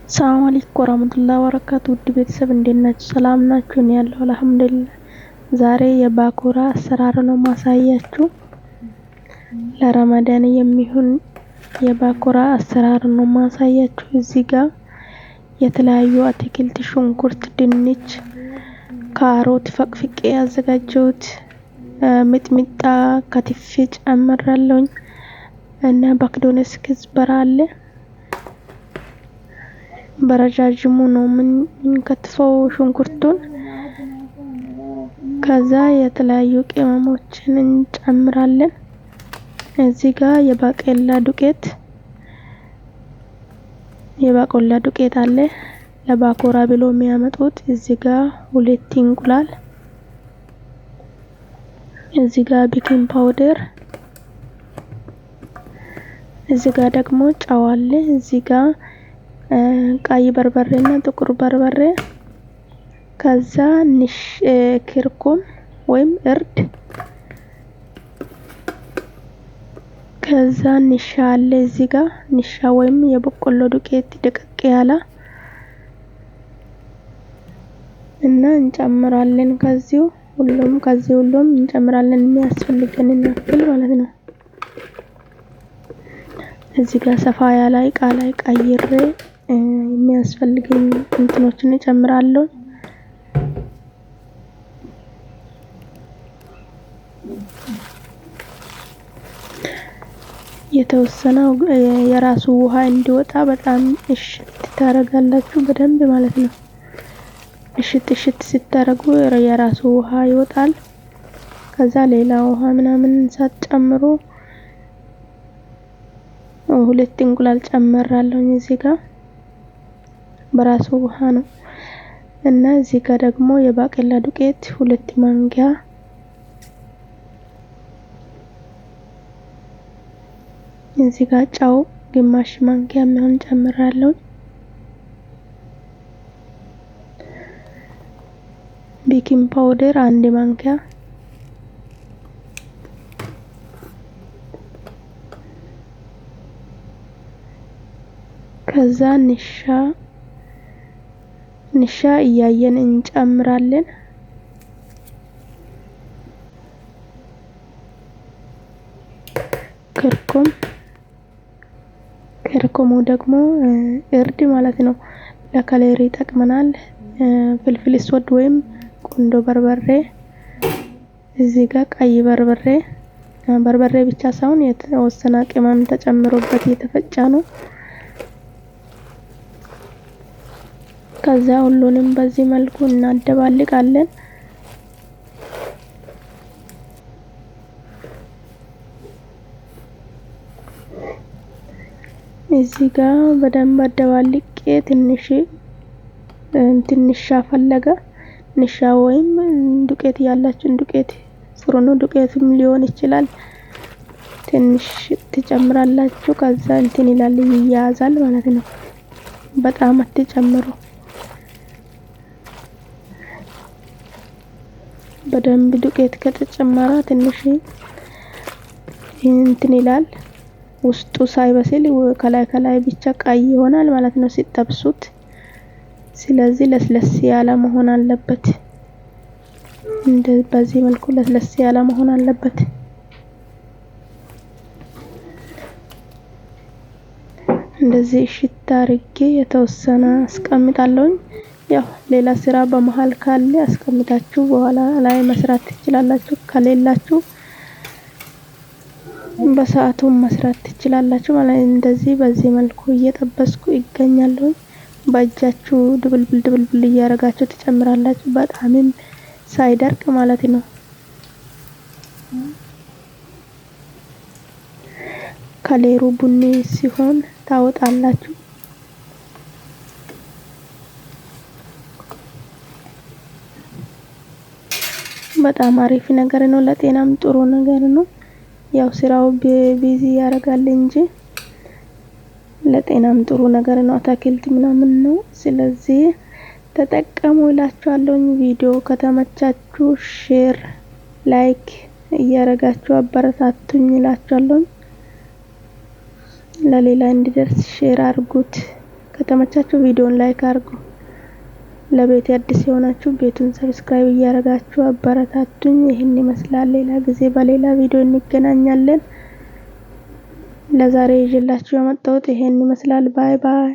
ሰላም አለይኩም ወራህመቱላሂ ወበረካቱ። ውድ ቤተሰብ እንዴት ናችሁ? ሰላም ናችሁ? እኔ ያለሁ አልሐምዱሊላህ። ዛሬ የባኮራ አሰራር ነው ማሳያችሁ። ለረመዳን የሚሆን የባኮራ አሰራር ነው ማሳያችሁ። እዚህ ጋር የተለያዩ አትክልት፣ ሽንኩርት፣ ድንች፣ ካሮት ፈቅፍቄ ያዘጋጀሁት ሚጥሚጣ ከትፌ ጨምራለሁኝ እና ባክዶነስ ከዝበራ አለ። በረጃጅሙ ነው የምንከትፈው ሽንኩርቱን። ከዛ የተለያዩ ቅመሞችን እንጨምራለን። እዚህ ጋር የባቄላ ዱቄት አለ ለባኮራ ብሎ የሚያመጡት። እዚህ ጋር 2 እንቁላል፣ እዚህ ጋር ቤኪንግ ፓውደር፣ እዚህ ጋር ደግሞ ጨው አለ። እዚህ ጋር ቀይ በርበሬና ጥቁር በርበሬ፣ ከዛ ክርኩም ወይም እርድ፣ ከዛ ንሻ አለ። እዚህ ጋር ንሻ ወይም የበቆሎ ዱቄት ደቀቅ ያለ እና እንጨምራለን። ከዚህ ሁሉም እንጨምራለን የሚያስፈልገንን ያክል ማለት ነው። እዚህ ጋር ሰፋ ያለ እቃ ላይ ቀይሬ የሚያስፈልገኝ እንትኖችን እጨምራለሁ። የተወሰነው የራሱ ውሃ እንዲወጣ በጣም እሽት ታረጋላችሁ በደንብ ማለት ነው። እሽት ስታረጉ የራሱ ውሃ ይወጣል። ከዛ ሌላ ውሃ ምናምን ሳትጨምሩ 2 እንቁላል ጨምራለሁ እዚህ ጋር በራሱ ውሃ ነው። እና እዚህ ጋር ደግሞ የባቄላ ዱቄት 2 ማንኪያ፣ እዚህ ጋር ጨው ግማሽ ማንኪያ የሚሆን ጨምራለሁ። ቤኪንግ ፓውደር 1 ማንኪያ፣ ከዛ ንሻ እያየን እንጨምራለን። ክርኩሙ ደግሞ እርድ ማለት ነው። ለከለሪ ይጠቅመናል። ፍልፍል ስወድ ወይም ቁንዶ በርበሬ፣ እዚህ ጋር ቀይ በርበሬ ብቻ ሳይሆን የተወሰነ ቅመም ተጨምሮበት የተፈጨ ነው። ከዛ ሁሉንም በዚህ መልኩ እናደባልቃለን። እዚህ ጋር በደንብ አደባልቄ ትንሽ ፈለገ ንሻ ወይም ዱቄት ያላችሁን ዱቄት ፍሩኑ ዱቄትም ሊሆን ይችላል ትንሽ ትጨምራላችሁ። ከዛ ይላል ይያዛል ማለት ነው። በጣም አትጨምሩ። በደንብ ዱቄት ከተጨመረ ትንሽ ይላል። ውስጡ ሳይበስል ከላይ ብቻ ቀይ ይሆናል ማለት ነው ሲጠብሱት። ስለዚህ ለስለስ ያለ መሆን አለበት። በዚህ መልኩ ለስለስ ያለ መሆን አለበት። እንደዚህ እሽት አድርጌ የተወሰነ አስቀምጣለሁ። ያው ሌላ ስራ በመሃል ካለ አስቀምጣችሁ በኋላ ላይ መስራት ትችላላችሁ። ከሌላችሁ በሰዓቱ መስራት ትችላላችሁ ማለት እንደዚህ በዚህ መልኩ እየጠበስኩ ይገኛለሁ። በእጃችሁ ድብልብል እያረጋችሁ ትጨምራላችሁ። በጣምም ሳይደርቅ ማለት ነው። ከሌሩ ቡኒ ሲሆን ታወጣላችሁ። በጣም አሪፍ ነገር ነው። ለጤናም ጥሩ ነገር ነው። ያው ስራው ቢዚ ያረጋል እንጂ ለጤናም ጥሩ ነገር ነው። አትክልት ምናምን ነው። ስለዚህ ተጠቀሙ እላችኋለሁ። ቪዲዮ ከተመቻችሁ ሼር፣ ላይክ እያረጋችሁ አበረታቱኝ እላችኋለሁ። ለሌላ እንዲደርስ ሼር አድርጉት። ከተመቻችሁ ቪዲዮን ላይክ አድርጉ። ለቤት አዲስ የሆናችሁ ቤቱን ሰብስክራይብ እያደረጋችሁ አበረታቱኝ። ይሄን ይመስላል። ሌላ ጊዜ በሌላ ቪዲዮ እንገናኛለን። ለዛሬ ይዤላችሁ የመጣሁት ይሄን ይመስላል። ባይ ባይ።